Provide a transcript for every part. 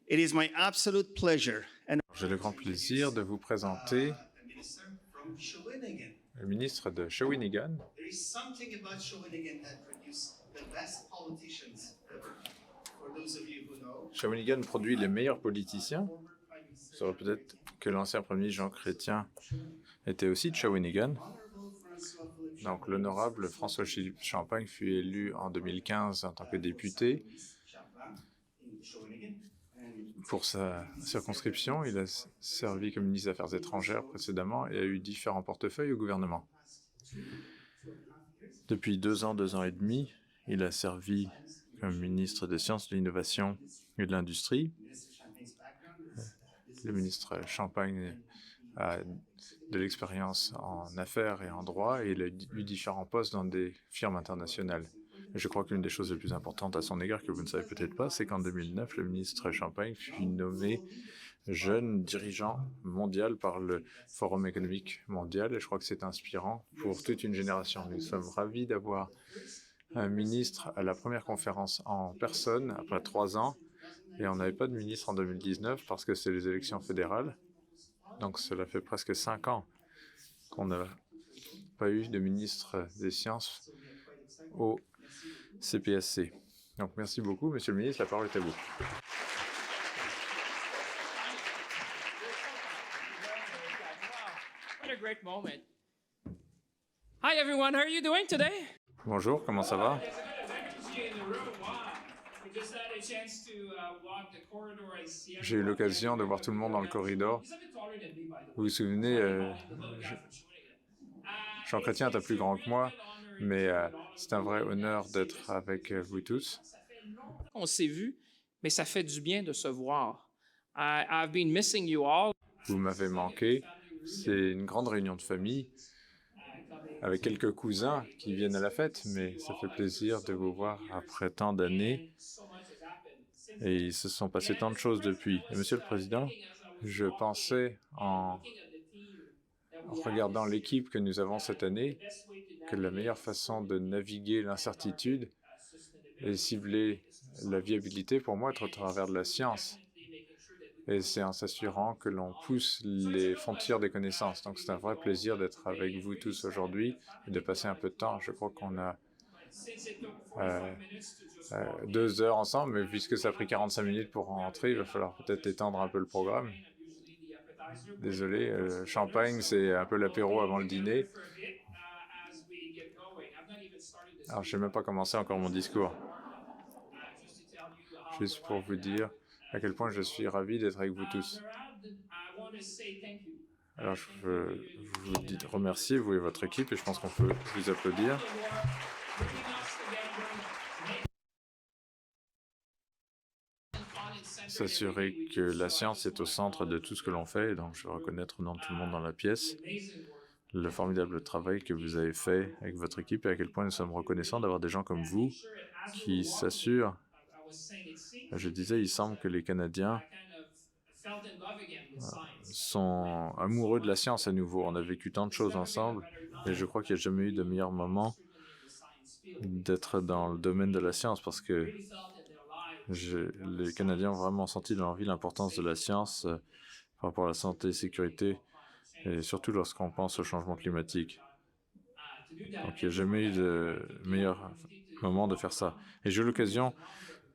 It is my absolute pleasure and J'ai le grand plaisir de vous présenter a minister from Shawinigan. le ministre de Shawinigan. There is something about Shawinigan that produces the best politicians ever. For those of you who know, Shawinigan produit les meilleurs politiciens. former Prime Minister Vous saurez peut-être que l'ancien Premier ministre Jean Chrétien était aussi de Shawinigan. Honorable François-Philippe Donc l'honorable François-Philippe Champagne fut élu en 2015 en tant que député. Champagne in Shawinigan. Pour sa circonscription, il a servi comme ministre des Affaires étrangères précédemment et a eu différents portefeuilles au gouvernement. Depuis 2 ans et demi, il a servi comme ministre des Sciences, de l'Innovation et de l'Industrie. Le ministre Champagne a de l'expérience en affaires et en droit et il a eu différents postes dans des firmes internationales. Et je crois qu'une des choses les plus importantes à son égard que vous ne savez peut-être pas, c'est qu'en 2009, le ministre Champagne fut nommé jeune dirigeant mondial par le Forum économique mondial et je crois que c'est inspirant pour toute une génération. Nous sommes ravis d'avoir un ministre à la première conférence en personne après 3 ans et on n'avait pas de ministre en 2019 parce que c'est les élections fédérales. Donc cela fait presque 5 ans qu'on n'a pas eu de ministre des sciences au CPSC. Donc merci beaucoup, Monsieur le ministre, la parole est à vous. What a great moment. Hi everyone, how are you doing today? Bonjour, comment ça va? J'ai eu l'occasion de voir tout le monde dans le corridor. Vous vous souvenez, Jean Chrétien est un plus grand que moi, mais c'est un vrai honneur d'être avec vous tous. On s'est vu, mais ça fait du bien de se voir. I've been missing you all. Vous m'avez manqué. C'est une grande réunion de famille avec quelques cousins qui viennent à la fête, mais ça fait plaisir de vous voir après tant d'années. Et il se sont passés tant de choses depuis. Et Monsieur le Président, je pensais en regardant l'équipe que nous avons cette année que la meilleure façon de naviguer l'incertitude et cibler la viabilité pour moi est au travers de la science. Et c'est en s'assurant que l'on pousse les frontières des connaissances. Donc c'est un vrai plaisir d'être avec vous tous aujourd'hui et de passer un peu de temps. Je crois qu'on a 2 heures ensemble, mais puisque ça a pris 45 minutes pour rentrer, il va falloir peut-être étendre un peu le programme. Désolé, champagne, c'est un peu l'apéro avant le dîner. Alors, je n'ai même pas commencé encore mon discours. Juste pour vous dire à quel point je suis ravi d'être avec vous tous. Alors, je veux vous remercier, vous et votre équipe, et je pense qu'on peut vous applaudir. S'assurer que la science est au centre de tout ce que l'on fait, et donc je veux reconnaître au nom de tout le monde dans la pièce le formidable travail que vous avez fait avec votre équipe et à quel point nous sommes reconnaissants d'avoir des gens comme vous qui s'assurent. Je disais, il semble que les Canadiens sont amoureux de la science à nouveau. On a vécu tant de choses ensemble et je crois qu'il n'y a jamais eu de meilleur moment d'être dans le domaine de la science parce que les Canadiens ont vraiment senti dans leur vie l'importance de la science par rapport à la santé, sécurité et surtout lorsqu'on pense au changement climatique. Donc il n'y a jamais eu de meilleur moment de faire ça. Et j'ai eu l'occasion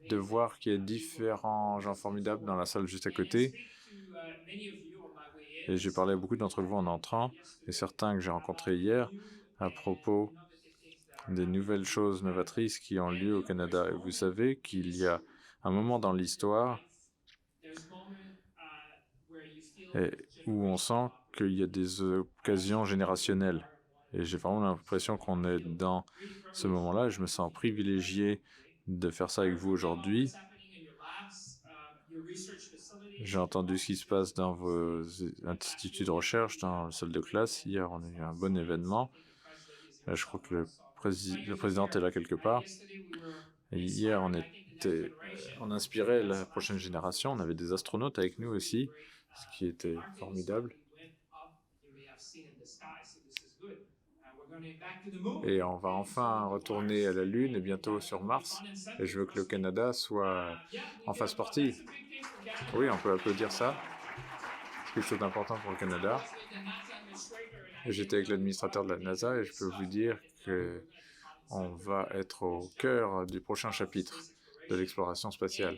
de voir qu'il y a différents gens formidables dans la salle juste à côté. Et j'ai parlé à beaucoup d'entre vous en entrant, et certains que j'ai rencontrés hier, à propos des nouvelles choses novatrices qui ont lieu au Canada. Et vous savez qu'il y a un moment dans l'histoire où on sent qu'il y a des occasions générationnelles. Et j'ai vraiment l'impression qu'on est dans ce moment-là. Je me sens privilégié de faire ça avec vous aujourd'hui. J'ai entendu ce qui se passe dans vos instituts de recherche, dans la salle de classe. Hier, on a eu un bon événement. Je crois que le président est là quelque part. Et hier, on inspirait la prochaine génération. On avait des astronautes avec nous aussi, ce qui était formidable. Et on va enfin retourner à la Lune et bientôt sur Mars. Et je veux que le Canada en fasse partie. Oui, on peut applaudir ça. C'est quelque chose d'important pour le Canada. J'étais avec l'administrateur de la NASA et je peux vous dire que on va être au cœur du prochain chapitre de l'exploration spatiale.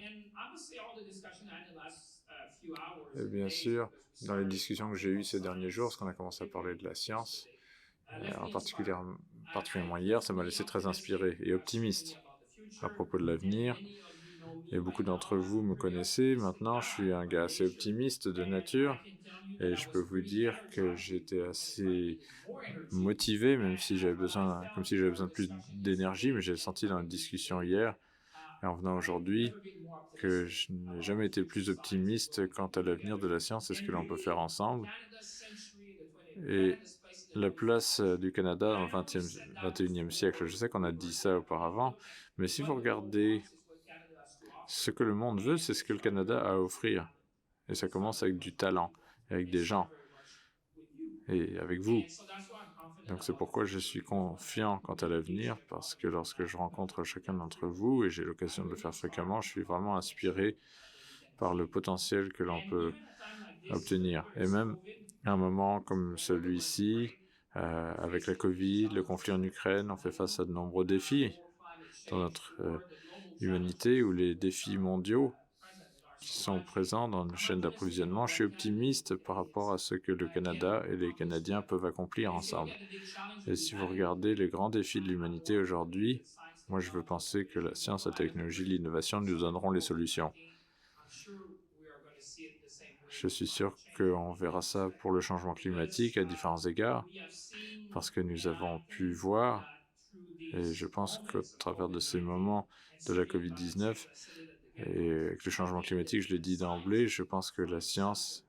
Et bien sûr, dans les discussions que j'ai eues ces derniers jours, lorsqu'on a commencé à parler de la science, particulièrement hier, ça m'a laissé très inspiré et optimiste à propos de l'avenir. Et beaucoup d'entre vous me connaissez. Maintenant, je suis un gars assez optimiste de nature. Et je peux vous dire que j'étais assez motivé, même si j'avais besoin, comme si j'avais besoin de plus d'énergie, mais j'ai senti dans la discussion hier et en venant aujourd'hui que je n'ai jamais été plus optimiste quant à l'avenir de la science et ce que l'on peut faire ensemble. Et la place du Canada dans le 21e siècle, je sais qu'on a dit ça auparavant, mais si vous regardez ce que le monde veut, c'est ce que le Canada a à offrir. Et ça commence avec du talent, avec des gens, et avec vous. Donc c'est pourquoi je suis confiant quant à l'avenir, parce que lorsque je rencontre chacun d'entre vous, et j'ai l'occasion de le faire fréquemment, je suis vraiment inspiré par le potentiel que l'on peut obtenir. Et même à un moment comme celui-ci, avec la COVID, le conflit en Ukraine, on fait face à de nombreux défis dans notre humanité, ou les défis mondiaux qui sont présents dans nos chaînes d'approvisionnement. Je suis optimiste par rapport à ce que le Canada et les Canadiens peuvent accomplir ensemble. Et si vous regardez les grands défis de l'humanité aujourd'hui, moi je veux penser que la science, la technologie, l'innovation nous donneront les solutions. Je suis sûr qu'on verra ça pour le changement climatique à différents égards, parce que nous avons pu voir, et je pense qu'au travers de ces moments de la COVID-19, et avec le changement climatique, je l'ai dit d'emblée, je pense que la science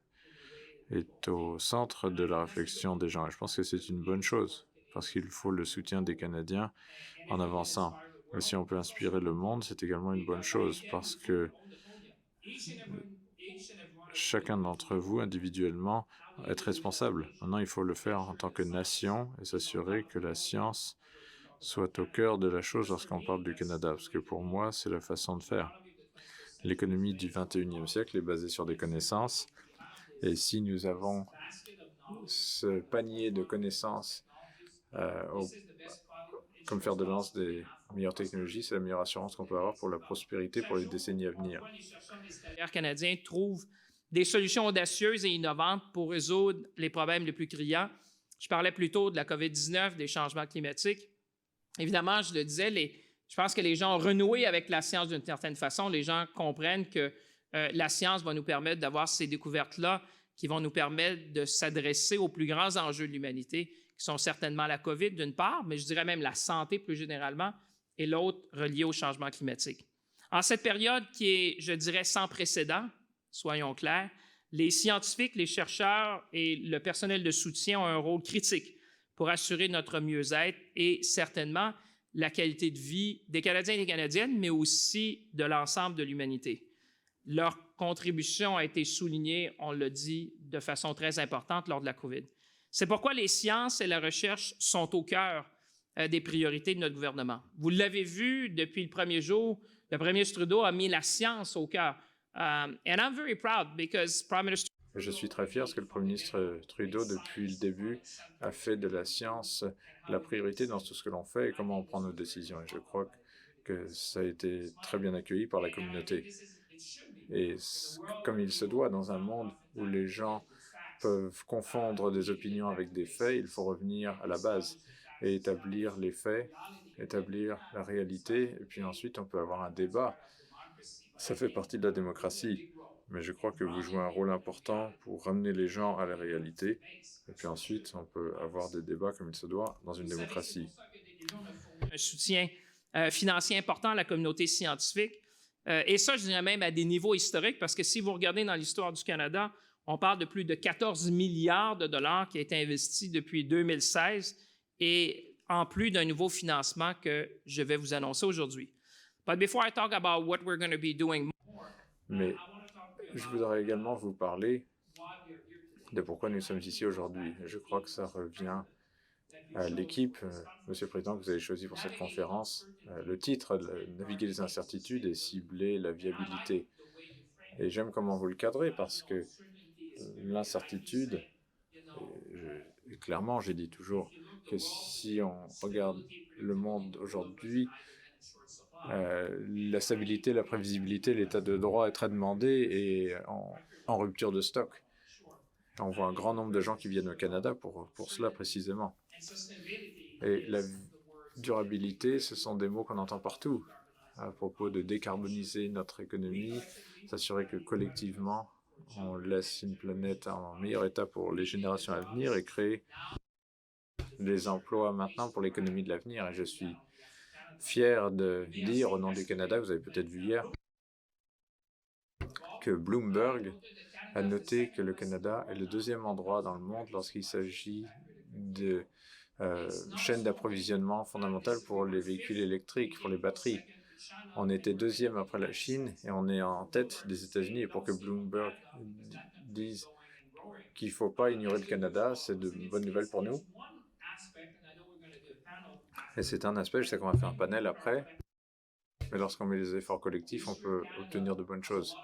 est au centre de la réflexion des gens. Et je pense que c'est une bonne chose, parce qu'il faut le soutien des Canadiens en avançant. Et si on peut inspirer le monde, c'est également une bonne chose, parce que chacun d'entre vous, individuellement, est responsable. Maintenant, il faut le faire en tant que nation et s'assurer que la science soit au cœur de la chose lorsqu'on parle du Canada, parce que pour moi, c'est la façon de faire. L'économie du 21e siècle est basée sur des connaissances, et si nous avons ce panier de connaissances comme fer de lance des meilleures technologies, c'est la meilleure assurance qu'on peut avoir pour la prospérité pour les décennies à venir. Les Canadiens trouvent des solutions audacieuses et innovantes pour résoudre les problèmes les plus criants. Je parlais plus tôt de la COVID-19, des changements climatiques. Évidemment, je le disais, je pense que les gens ont renoué avec la science d'une certaine façon. Les gens comprennent que la science va nous permettre d'avoir ces découvertes-là qui vont nous permettre de s'adresser aux plus grands enjeux de l'humanité, qui sont certainement la COVID d'une part, mais je dirais même la santé plus généralement, et l'autre relié au changement climatique. En cette période qui est, je dirais, sans précédent, soyons clairs, les scientifiques, les chercheurs et le personnel de soutien ont un rôle critique pour assurer notre mieux-être et certainement la qualité de vie des Canadiens et des Canadiennes, mais aussi de l'ensemble de l'humanité. Leur contribution a été soulignée, on l'a dit, de façon très importante lors de la COVID. C'est pourquoi les sciences et la recherche sont au cœur des priorités de notre gouvernement. Vous l'avez vu depuis le premier jour, le premier ministre Trudeau a mis la science au cœur. And I'm very proud because Prime Minister... Je suis très fier parce que le Premier ministre Trudeau, depuis le début, a fait de la science la priorité dans tout ce que l'on fait et comment on prend nos décisions. Et je crois que ça a été très bien accueilli par la communauté. Et comme il se doit, dans un monde où les gens peuvent confondre des opinions avec des faits, il faut revenir à la base et établir les faits, établir la réalité, et puis ensuite on peut avoir un débat. Ça fait partie de la démocratie, mais je crois que vous jouez un rôle important pour ramener les gens à la réalité, et puis ensuite on peut avoir des débats comme il se doit dans une démocratie. Un soutien financier important à la communauté scientifique, et ça, je dirais même à des niveaux historiques, parce que si vous regardez dans l'histoire du Canada, on parle de plus de 14 milliards de dollars qui a été investi depuis 2016, et en plus d'un nouveau financement que je vais vous annoncer aujourd'hui. But before I talk about what we're going to be doing more, mais je voudrais également vous parler de pourquoi nous sommes ici aujourd'hui. Je crois que ça revient à l'équipe, Monsieur le Président, que vous avez choisi pour cette conférence. Le titre, Naviguer les incertitudes et cibler la viabilité. Et j'aime comment vous le cadrez parce que l'incertitude, et clairement, j'ai dit toujours que si on regarde le monde aujourd'hui, la stabilité, la prévisibilité, l'état de droit est très demandé et en rupture de stock. On voit un grand nombre de gens qui viennent au Canada pour cela précisément. Et la durabilité, ce sont des mots qu'on entend partout à propos de décarboniser notre économie, s'assurer que collectivement, on laisse une planète en meilleur état pour les générations à venir et créer des emplois maintenant pour l'économie de l'avenir. Et je suis fier de dire au nom du Canada, vous avez peut-être vu hier, que Bloomberg a noté que le Canada est le deuxième endroit dans le monde lorsqu'il s'agit de chaîne d'approvisionnement fondamentale pour les véhicules électriques, pour les batteries. On était deuxième après la Chine et on est en tête des États-Unis. Et pour que Bloomberg dise qu'il ne faut pas ignorer le Canada, c'est de bonnes nouvelles pour nous. Et c'est un aspect, je sais qu'on va faire un panel après, mais lorsqu'on met les efforts collectifs, on peut obtenir de bonnes choses.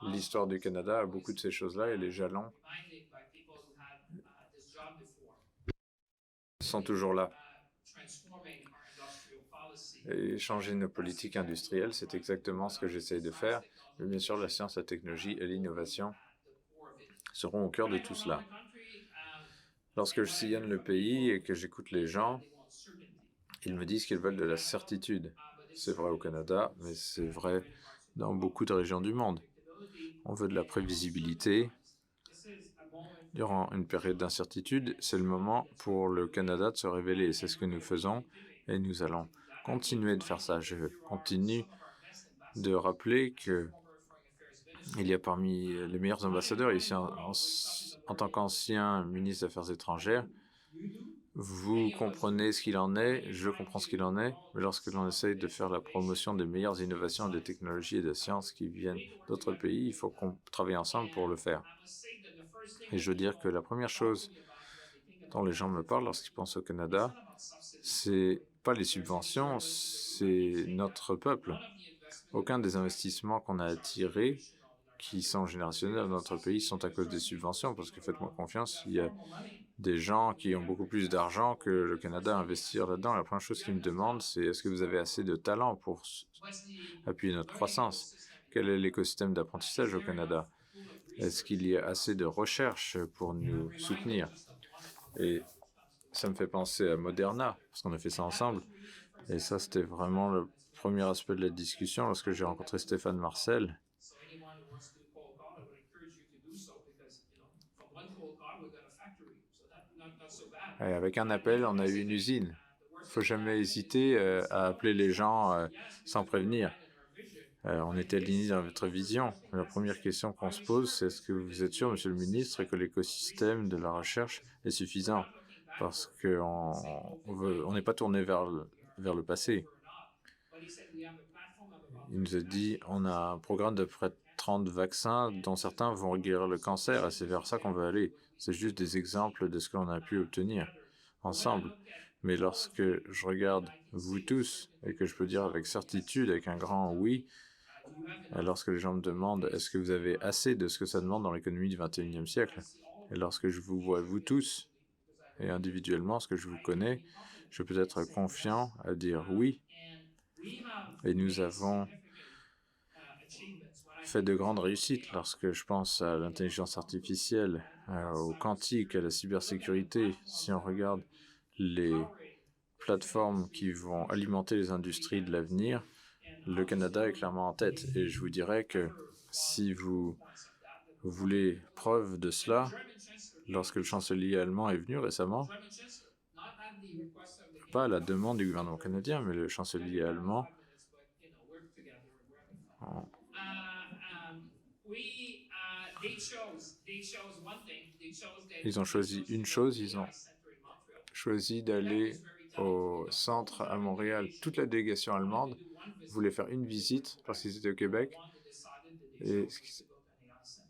L'histoire du Canada a beaucoup de ces choses-là et les jalons sont toujours là. Et changer nos politiques industrielles, c'est exactement ce que j'essaye de faire. Mais bien sûr, la science, la technologie et l'innovation seront au cœur de tout cela. Lorsque je sillonne le pays et que j'écoute les gens, ils me disent qu'ils veulent de la certitude. C'est vrai au Canada, mais c'est vrai dans beaucoup de régions du monde. On veut de la prévisibilité. Durant une période d'incertitude, c'est le moment pour le Canada de se révéler. C'est ce que nous faisons et nous allons continuer de faire ça. Je continue de rappeler que il y a parmi les meilleurs ambassadeurs ici en tant qu'ancien ministre des Affaires étrangères. Vous comprenez ce qu'il en est, je comprends ce qu'il en est, mais lorsque l'on essaye de faire la promotion des meilleures innovations, des technologies et des sciences qui viennent d'autres pays, il faut qu'on travaille ensemble pour le faire. Et je veux dire que la première chose dont les gens me parlent lorsqu'ils pensent au Canada, c'est pas les subventions, c'est notre peuple. Aucun des investissements qu'on a attirés, qui sont générationnels dans notre pays, sont à cause des subventions, parce que faites-moi confiance, il y a des gens qui ont beaucoup plus d'argent que le Canada à investir là-dedans. La première chose qu'ils me demandent, c'est est-ce que vous avez assez de talent pour appuyer notre croissance? Quel est l'écosystème d'apprentissage au Canada? Est-ce qu'il y a assez de recherche pour nous soutenir? Et ça me fait penser à Moderna, parce qu'on a fait ça ensemble. Et ça, c'était vraiment le premier aspect de la discussion lorsque j'ai rencontré Stéphane Marcel. Et avec un appel, on a eu une usine. Il ne faut jamais hésiter à appeler les gens sans prévenir. On était alignés dans votre vision. La première question qu'on se pose, c'est est-ce que vous êtes sûr, Monsieur le Ministre, que l'écosystème de la recherche est suffisant? Parce qu'on n'est pas tourné vers le passé. Il nous a dit on a un programme de près de 30 vaccins dont certains vont guérir le cancer et c'est vers ça qu'on veut aller. C'est juste des exemples de ce qu'on a pu obtenir ensemble. Mais lorsque je regarde vous tous et que je peux dire avec certitude, avec un grand oui, lorsque les gens me demandent est-ce que vous avez assez de ce que ça demande dans l'économie du 21e siècle, et lorsque je vous vois vous tous et individuellement, ce que je vous connais, je peux être confiant à dire oui. Et nous avons fait de grandes réussites lorsque je pense à l'intelligence artificielle, au quantique, à la cybersécurité. Si on regarde les plateformes qui vont alimenter les industries de l'avenir, le Canada est clairement en tête. Et je vous dirais que si vous voulez preuve de cela, lorsque le chancelier allemand est venu récemment, pas à la demande du gouvernement canadien, mais le chancelier allemand, ils ont choisi une chose, ils ont choisi d'aller au centre à Montréal. Toute la délégation allemande voulait faire une visite parce qu'ils étaient au Québec et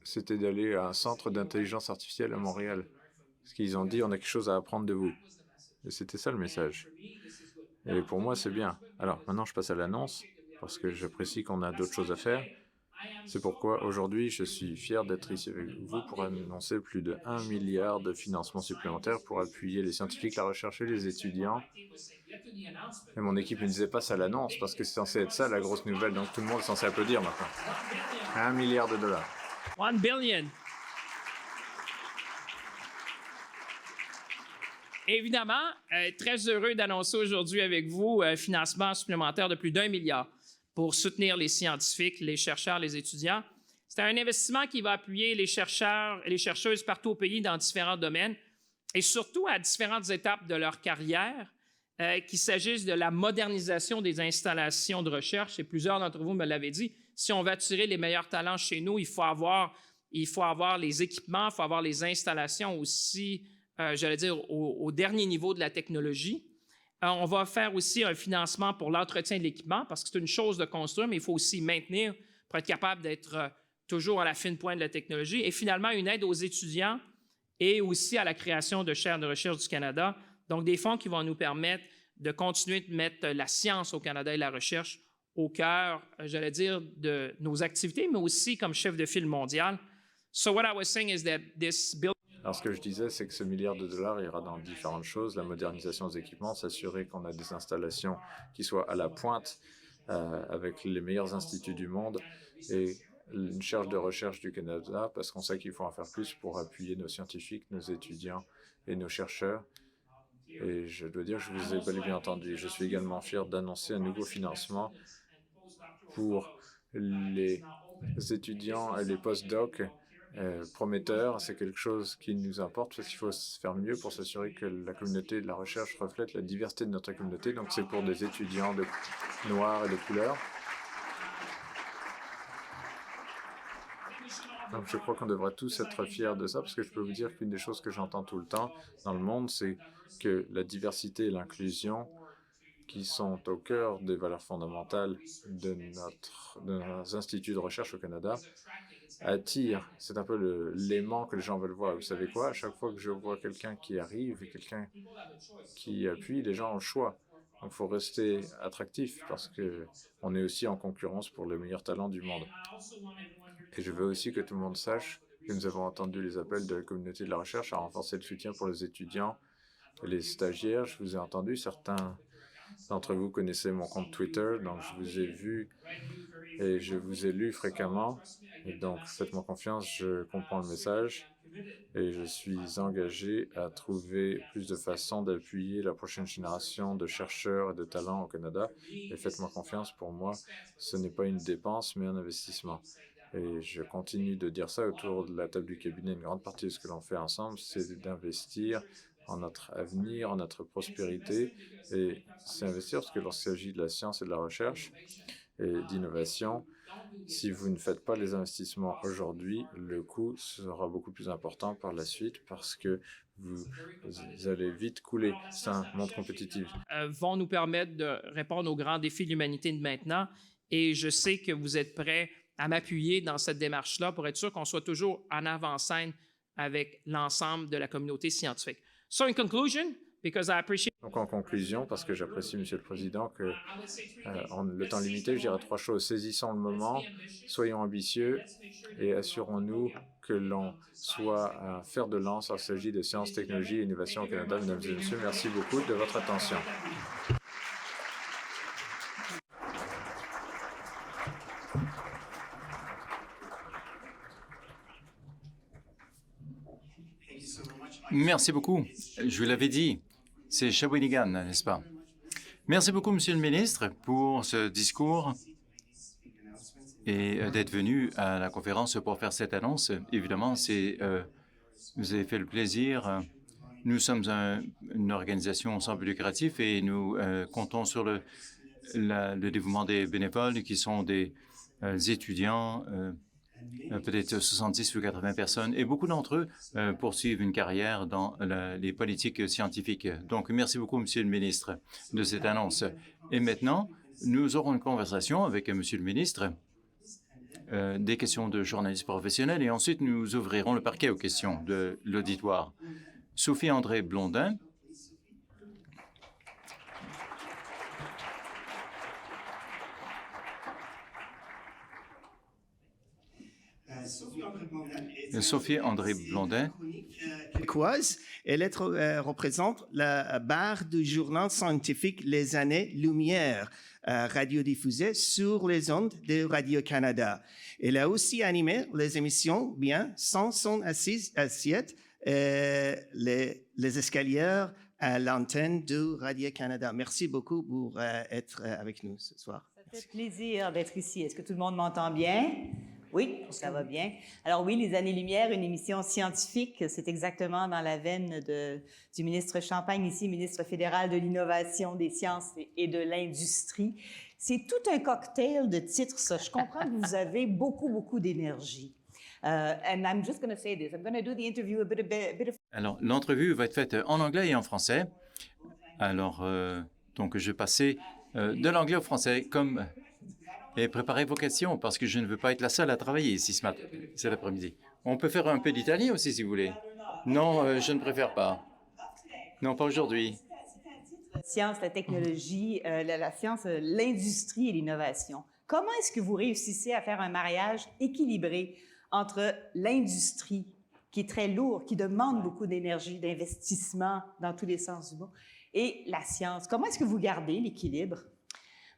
c'était d'aller à un centre d'intelligence artificielle à Montréal. Parce qu'ils ont dit, on a quelque chose à apprendre de vous. Et c'était ça le message. Et pour moi, c'est bien. Alors, maintenant, je passe à l'annonce parce que j'apprécie qu'on a d'autres choses à faire. C'est pourquoi aujourd'hui, je suis fier d'être ici avec vous pour annoncer plus de 1 milliard de financements supplémentaires pour appuyer les scientifiques, la recherche et les étudiants. Et mon équipe ne disait pas ça à l'annonce parce que c'est censé être ça la grosse nouvelle, donc tout le monde est censé applaudir maintenant. 1 milliard de dollars. 1 billion. Évidemment, très heureux d'annoncer aujourd'hui avec vous un financement supplémentaire de plus d'1 milliard pour soutenir les scientifiques, les chercheurs, les étudiants. C'est un investissement qui va appuyer les chercheurs et les chercheuses partout au pays dans différents domaines et surtout à différentes étapes de leur carrière, qu'il s'agisse de la modernisation des installations de recherche, et plusieurs d'entre vous me l'avaient dit, si on veut attirer les meilleurs talents chez nous, il faut avoir les équipements, il faut avoir les installations aussi, j'allais dire, au dernier niveau de la technologie. On va faire aussi un financement pour l'entretien de l'équipement, parce que c'est une chose de construire, mais il faut aussi maintenir pour être capable d'être toujours à la fine pointe de la technologie. Et finalement, une aide aux étudiants et aussi à la création de chaires de recherche du Canada. Donc, des fonds qui vont nous permettre de continuer de mettre la science au Canada et la recherche au cœur, j'allais dire, de nos activités, mais aussi comme chef de file mondial. So what I was saying is that this bill. Alors, ce que je disais, c'est que ce milliard de dollars ira dans différentes choses. La modernisation des équipements, s'assurer qu'on a des installations qui soient à la pointe avec les meilleurs instituts du monde et une charge de recherche du Canada, parce qu'on sait qu'il faut en faire plus pour appuyer nos scientifiques, nos étudiants et nos chercheurs. Et je dois dire que je vous ai bel et bien entendu. Je suis également fier d'annoncer un nouveau financement pour les étudiants et les post-docs prometteurs. C'est quelque chose qui nous importe parce qu'il faut faire mieux pour s'assurer que la communauté de la recherche reflète la diversité de notre communauté. Donc, c'est pour des étudiants de noirs et de couleurs. Donc, je crois qu'on devrait tous être fiers de ça parce que je peux vous dire qu'une des choses que j'entends tout le temps dans le monde, c'est que la diversité et l'inclusion qui sont au cœur des valeurs fondamentales de nos instituts de recherche au Canada attirent. C'est un peu l'aimant que les gens veulent voir. Vous savez quoi? À chaque fois que je vois quelqu'un qui arrive et quelqu'un qui appuie, les gens ont le choix. Donc, il faut rester attractif parce qu'on est aussi en concurrence pour le meilleur talent du monde. Et je veux aussi que tout le monde sache que nous avons entendu les appels de la communauté de la recherche à renforcer le soutien pour les étudiants et les stagiaires. Je vous ai entendu, certains d'entre vous connaissez mon compte Twitter, donc je vous ai vu et je vous ai lu fréquemment. Et donc, faites-moi confiance, je comprends le message et je suis engagé à trouver plus de façons d'appuyer la prochaine génération de chercheurs et de talents au Canada. Et faites-moi confiance, pour moi, ce n'est pas une dépense, mais un investissement. Et je continue de dire ça autour de la table du cabinet. Une grande partie de ce que l'on fait ensemble, c'est d'investir en notre avenir, en notre prospérité. Et c'est investir parce que lorsqu'il s'agit de la science et de la recherche et d'innovation, si vous ne faites pas les investissements aujourd'hui, le coût sera beaucoup plus important par la suite parce que vous allez vite couler. C'est un monde compétitif. Vont nous permettre de répondre aux grands défis de l'humanité de maintenant. Et je sais que vous êtes prêts à m'appuyer dans cette démarche-là pour être sûr qu'on soit toujours en avant-scène avec l'ensemble de la communauté scientifique. So in conclusion, because I appreciate. Donc en conclusion, parce que j'apprécie, Monsieur le Président, que en le temps limité, je dirais 3 choses. Saisissons le moment, soyons ambitieux et assurons-nous que l'on soit un fer de lance lorsqu'il s'agit de sciences, technologies et innovation au Canada. Mesdames et messieurs, merci beaucoup de votre attention. Merci beaucoup. Je vous l'avais dit, c'est Shawinigan, n'est-ce pas? Merci beaucoup, Monsieur le ministre, pour ce discours et d'être venu à la conférence pour faire cette annonce. Évidemment, vous avez fait le plaisir. Nous sommes une organisation sans but lucratif et nous comptons sur le dévouement des bénévoles qui sont des étudiants, peut-être 70 ou 80 personnes, et beaucoup d'entre eux poursuivent une carrière dans les politiques scientifiques. Donc, merci beaucoup, Monsieur le ministre, de cette annonce. Et maintenant, nous aurons une conversation avec Monsieur le ministre, des questions de journalistes professionnels, et ensuite, nous ouvrirons le parquet aux questions de l'auditoire. Sophie-André Blondin. Sophie André Blondin. Québécoise. Elle représente la barre du journal scientifique Les Années-Lumière, radiodiffusée sur les ondes de Radio-Canada. Elle a aussi animé les émissions Bien sans son assiette, les escaliers à l'antenne de Radio-Canada. Merci beaucoup pour être avec nous ce soir. Ça fait plaisir d'être ici. Est-ce que tout le monde m'entend bien? Oui, ça va bien. Alors oui, Les Années-Lumière, une émission scientifique, c'est exactement dans la veine du ministre Champagne, ici, ministre fédéral de l'Innovation, des Sciences et de l'Industrie. C'est tout un cocktail de titres, ça. Je comprends que vous avez beaucoup d'énergie. And I'm just going to say this. I'm going to do the interview a bit of... Alors, l'entrevue va être faite en anglais et en français. Alors, donc, je vais passer de l'anglais au français et préparez vos questions parce que je ne veux pas être la seule à travailler ici cet après-midi. On peut faire un peu d'italien aussi, si vous voulez. Non, je ne préfère pas. Non, pas aujourd'hui. La science, la technologie, la science, l'industrie et l'innovation. Comment est-ce que vous réussissez à faire un mariage équilibré entre l'industrie, qui est très lourde, qui demande beaucoup d'énergie, d'investissement dans tous les sens du mot, et la science? Comment est-ce que vous gardez l'équilibre?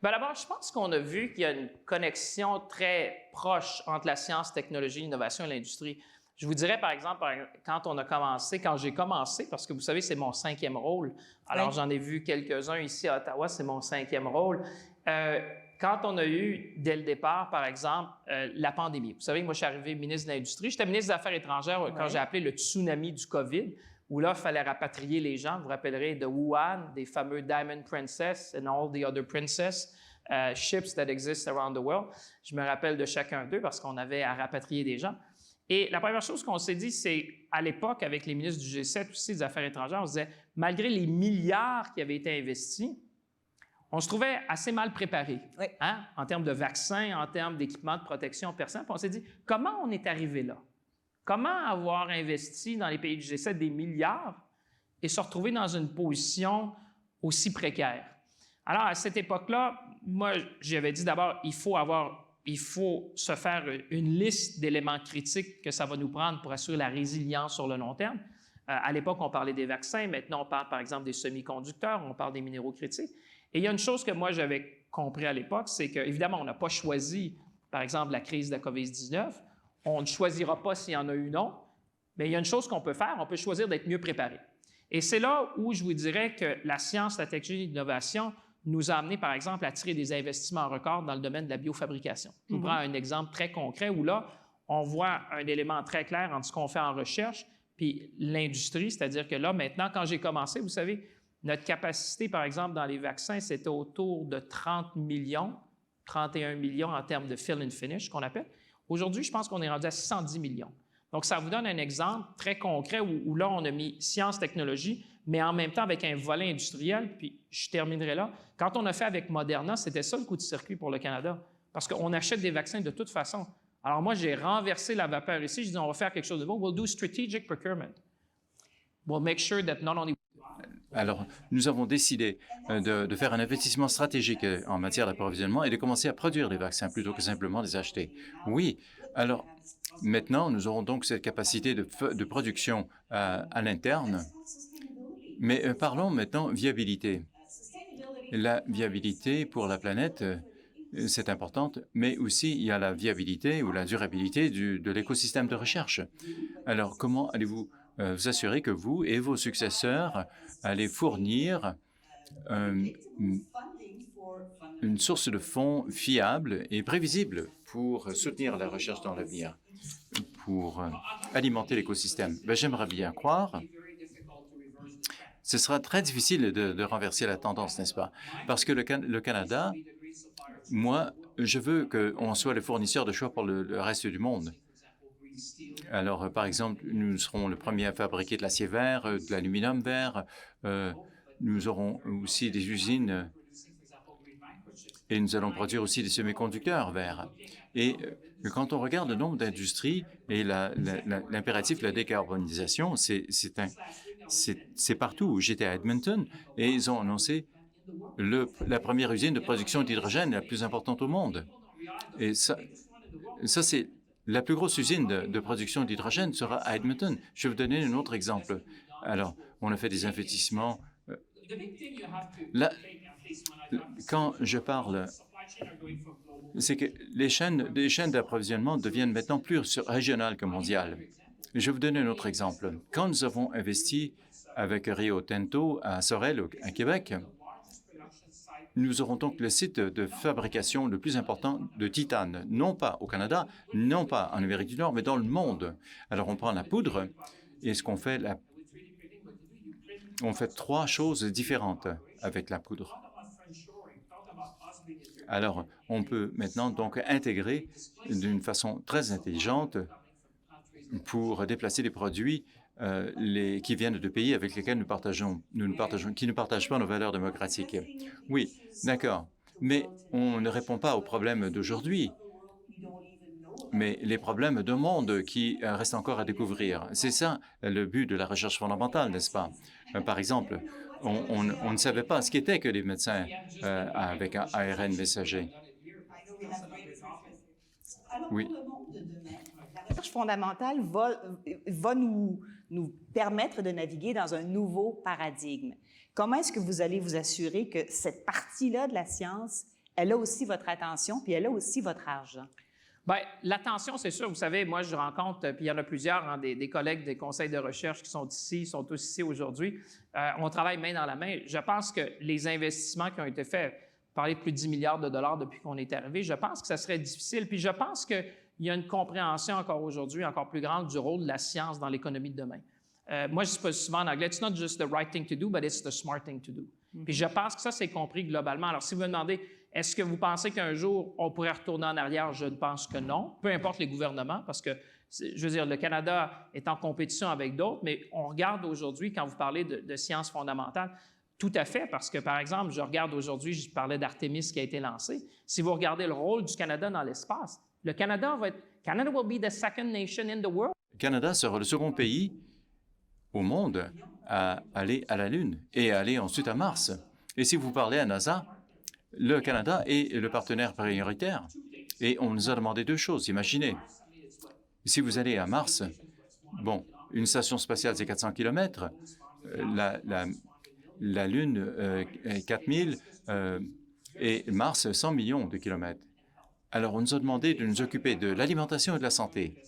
Bien, d'abord, je pense qu'on a vu qu'il y a une connexion très proche entre la science, technologie, l'innovation et l'industrie. Je vous dirais, par exemple, quand j'ai commencé, parce que vous savez, c'est mon 5e rôle. Alors, oui. J'en ai vu quelques-uns ici à Ottawa, c'est mon 5e rôle. Quand on a eu, dès le départ, par exemple, la pandémie. Vous savez, moi, je suis arrivé ministre de l'Industrie. J'étais ministre des Affaires étrangères quand j'ai appelé le tsunami du COVID, où là, il fallait rapatrier les gens. Vous vous rappellerez de Wuhan, des fameux Diamond Princess and all the other princess ships that exist around the world. Je me rappelle de chacun d'eux parce qu'on avait à rapatrier des gens. Et la première chose qu'on s'est dit, c'est, à l'époque, avec les ministres du G7 aussi des Affaires étrangères, on se disait, malgré les milliards qui avaient été investis, on se trouvait assez mal préparé, oui. Hein, en termes de vaccins, en termes d'équipements de protection personnelle. Puis on s'est dit, comment on est arrivé là? Comment avoir investi dans les pays du G7 des milliards et se retrouver dans une position aussi précaire? Alors, à cette époque-là, moi, j'avais dit d'abord, il faut se faire une liste d'éléments critiques que ça va nous prendre pour assurer la résilience sur le long terme. À l'époque, on parlait des vaccins. Maintenant, on parle, par exemple, des semi-conducteurs, on parle des minéraux critiques. Et il y a une chose que moi, j'avais compris à l'époque, c'est qu'évidemment, on n'a pas choisi, par exemple, la crise de la COVID-19. On ne choisira pas s'il y en a eu non, mais il y a une chose qu'on peut faire, on peut choisir d'être mieux préparé. Et c'est là où je vous dirais que la science, la technologie et l'innovation nous a amené, par exemple, à tirer des investissements records dans le domaine de la biofabrication. Je vous prends un exemple très concret où là, on voit un élément très clair entre ce qu'on fait en recherche puis l'industrie, c'est-à-dire que là, maintenant, quand j'ai commencé, vous savez, notre capacité, par exemple, dans les vaccins, c'était autour de 30 millions, 31 millions en termes de fill and finish, qu'on appelle. Aujourd'hui, je pense qu'on est rendu à 110 millions. Donc, ça vous donne un exemple très concret où là, on a mis science, technologie, mais en même temps avec un volet industriel. Puis, je terminerai là. Quand on a fait avec Moderna, c'était ça le coup de circuit pour le Canada, parce qu'on achète des vaccins de toute façon. Alors, moi, j'ai renversé la vapeur ici. Je dis, on va faire quelque chose de nouveau. We'll do strategic procurement. We'll make sure that not only... Alors, nous avons décidé de faire un investissement stratégique en matière d'approvisionnement et de commencer à produire des vaccins plutôt que simplement les acheter. Oui, alors maintenant, nous aurons donc cette capacité de production à l'interne. Mais parlons maintenant viabilité. La viabilité pour la planète, c'est importante, mais aussi il y a la viabilité ou la durabilité de l'écosystème de recherche. Alors, comment allez-vous vous assurer que vous et vos successeurs allez fournir une source de fonds fiable et prévisible pour soutenir la recherche dans l'avenir, pour alimenter l'écosystème? J'aimerais bien croire. Ce sera très difficile de renverser la tendance, n'est-ce pas? Parce que le Canada, moi, je veux qu'on soit le fournisseur de choix pour le reste du monde. Alors, par exemple, nous serons le premier à fabriquer de l'acier vert, de l'aluminium vert. Nous aurons aussi des usines et nous allons produire aussi des semi-conducteurs verts. Et quand on regarde le nombre d'industries et l'impératif de la décarbonisation, c'est partout. J'étais à Edmonton et ils ont annoncé la première usine de production d'hydrogène la plus importante au monde. Et ça c'est La plus grosse usine de production d'hydrogène sera à Edmonton. Je vais vous donner un autre exemple. Alors, on a fait des investissements. Là, quand je parle, c'est que les chaînes d'approvisionnement deviennent maintenant plus régionales que mondiales. Je vais vous donner un autre exemple. Quand nous avons investi avec Rio Tinto à Sorel, à Québec, nous aurons donc le site de fabrication le plus important de titane, non pas au Canada, non pas en Amérique du Nord, mais dans le monde. Alors, on prend la poudre et ce qu'on fait, on fait 3 choses différentes avec la poudre. Alors, on peut maintenant donc intégrer d'une façon très intelligente pour déplacer les produits qui viennent de pays avec lesquels qui ne partagent pas nos valeurs démocratiques. Oui, d'accord. Mais on ne répond pas aux problèmes d'aujourd'hui, mais les problèmes de monde qui restent encore à découvrir. C'est ça le but de la recherche fondamentale, n'est-ce pas? Par exemple, on ne savait pas ce qu'étaient que les médecins avec un ARN messager. Oui. La recherche fondamentale va nous permettre de naviguer dans un nouveau paradigme. Comment est-ce que vous allez vous assurer que cette partie-là de la science, elle a aussi votre attention, puis elle a aussi votre argent? Bien, l'attention, c'est sûr. Vous savez, moi, je rencontre, puis il y en a plusieurs, hein, des collègues des conseils de recherche qui sont ici, sont tous ici aujourd'hui. On travaille main dans la main. Je pense que les investissements qui ont été faits, parler de plus de 10 milliards de dollars depuis qu'on est arrivé, je pense que ça serait difficile. Puis je pense qu'il y a une compréhension encore aujourd'hui, encore plus grande, du rôle de la science dans l'économie de demain. Moi, je dis pas souvent en anglais, it's not just the right thing to do, but it's the smart thing to do. Puis je pense que ça, c'est compris globalement. Alors, si vous me demandez, est-ce que vous pensez qu'un jour, on pourrait retourner en arrière? Je ne pense que non, peu importe les gouvernements, parce que, je veux dire, le Canada est en compétition avec d'autres, mais on regarde aujourd'hui, quand vous parlez de sciences fondamentales, tout à fait, parce que, par exemple, je regarde aujourd'hui, je parlais d'Artemis qui a été lancé. Si vous regardez le rôle du Canada dans l'espace, le Canada Canada will be the second nation in the world. Le Canada sera le second pays au monde à aller à la Lune et à aller ensuite à Mars. Et si vous parlez à NASA, le Canada est le partenaire prioritaire. Et on nous a demandé 2 choses. Imaginez, si vous allez à Mars, bon, une station spatiale, c'est 400 km, la Lune, 4000, et Mars, 100 millions de kilomètres. Alors, on nous a demandé de nous occuper de l'alimentation et de la santé.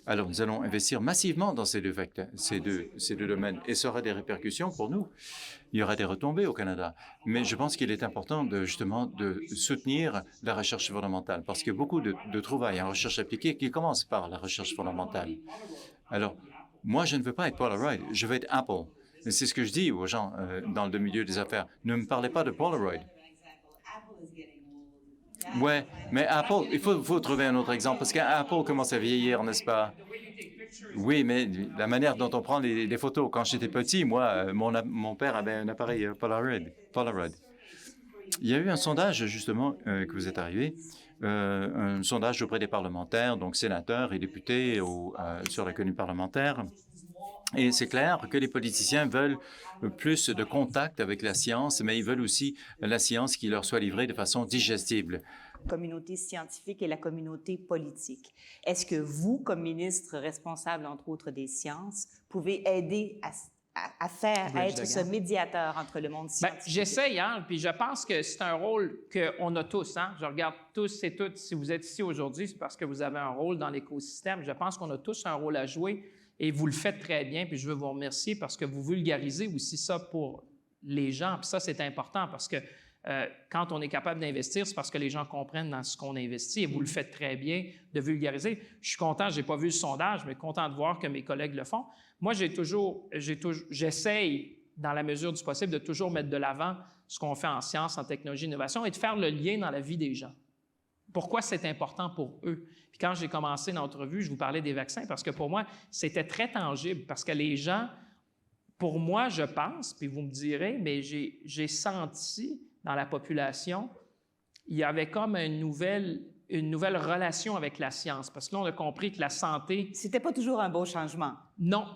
Alors, nous allons investir massivement dans ces deux domaines et ça aura des répercussions pour nous. Il y aura des retombées au Canada. Mais je pense qu'il est important justement de soutenir la recherche fondamentale parce qu'il y a beaucoup de trouvailles en recherche appliquée qui commencent par la recherche fondamentale. Alors, moi, je ne veux pas être Polaroid, je veux être Apple. C'est ce que je dis aux gens dans le milieu des affaires. Ne me parlez pas de Polaroid. Oui, mais Apple, il faut trouver un autre exemple parce qu'Apple commence à vieillir, n'est-ce pas? Oui, mais la manière dont on prend les photos. Quand j'étais petit, moi, mon père avait un appareil Polaroid. Il y a eu un sondage, justement, que vous êtes arrivé, un sondage auprès des parlementaires, donc sénateurs et députés sur la colline parlementaire. Et c'est clair que les politiciens veulent plus de contact avec la science, mais ils veulent aussi la science qui leur soit livrée de façon digestible. La communauté scientifique et la communauté politique. Est-ce que vous, comme ministre responsable, entre autres, des sciences, pouvez aider à être ce médiateur entre le monde scientifique? Bien, j'essaye, hein, puis je pense que c'est un rôle qu'on a tous. Hein? Je regarde tous et toutes, si vous êtes ici aujourd'hui, c'est parce que vous avez un rôle dans l'écosystème. Je pense qu'on a tous un rôle à jouer. Et vous le faites très bien, puis je veux vous remercier parce que vous vulgarisez aussi ça pour les gens. Puis ça, c'est important parce que quand on est capable d'investir, c'est parce que les gens comprennent dans ce qu'on investit et vous le faites très bien de vulgariser. Je suis content, je n'ai pas vu le sondage, mais content de voir que mes collègues le font. Moi, j'essaye, dans la mesure du possible, de toujours mettre de l'avant ce qu'on fait en sciences, en technologie, innovation et de faire le lien dans la vie des gens. Pourquoi c'est important pour eux? Puis quand j'ai commencé l'entrevue, je vous parlais des vaccins parce que pour moi, c'était très tangible parce que les gens, pour moi, je pense, puis vous me direz, mais j'ai senti dans la population, il y avait comme une nouvelle relation avec la science parce que là, on a compris que la santé... C'était pas toujours un beau changement. Non.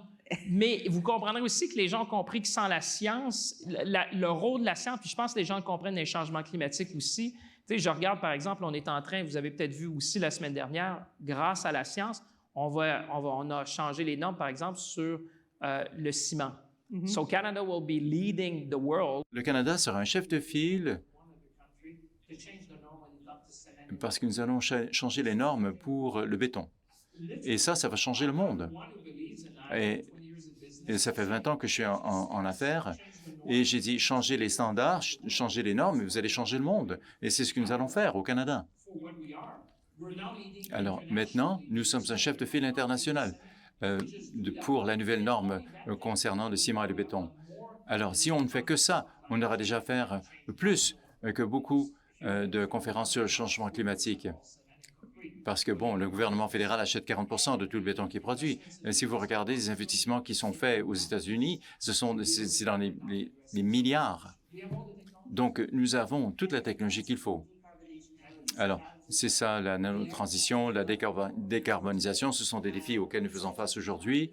Mais vous comprendrez aussi que les gens ont compris que sans la science, le rôle de la science, puis je pense que les gens comprennent les changements climatiques aussi, Tu sais, je regarde, par exemple, on est en train, vous avez peut-être vu aussi la semaine dernière, grâce à la science, on a changé les normes, par exemple, sur le ciment. So Canada will be leading the world. Le Canada sera un chef de file To change the norm when it comes to cement. parce que nous allons changer les normes pour le béton. Et ça va changer le monde. Et ça fait 20 ans que je suis en affaires et j'ai dit changer les standards, changer les normes, vous allez changer le monde. Et c'est ce que nous allons faire au Canada. Alors maintenant, nous sommes un chef de file international pour la nouvelle norme concernant le ciment et le béton. Alors si on ne fait que ça, on aura déjà faire plus que beaucoup de conférences sur le changement climatique. Parce que, bon, le gouvernement fédéral achète 40 de tout le béton qu'il produit. Si vous regardez les investissements qui sont faits aux États-Unis, c'est dans les milliards. Donc, nous avons toute la technologie qu'il faut. Alors, c'est ça, la nanotransition, la décarbonisation, ce sont des défis auxquels nous faisons face aujourd'hui.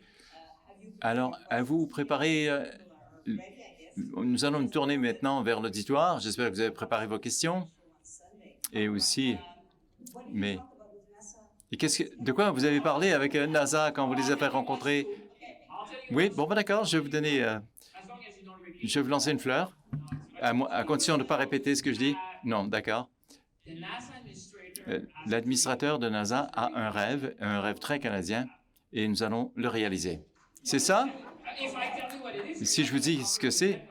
Alors, à vous préparer... nous allons nous tourner maintenant vers l'auditoire. J'espère que vous avez préparé vos questions. Et aussi... Mais... Et de quoi vous avez parlé avec NASA quand vous les avez rencontrés? Oui, bon, ben d'accord, je vais vous donner... je vais vous lancer une fleur, à condition de ne pas répéter ce que je dis. Non, d'accord. L'administrateur de NASA a un rêve très canadien, et nous allons le réaliser. C'est ça? Si je vous dis ce que c'est,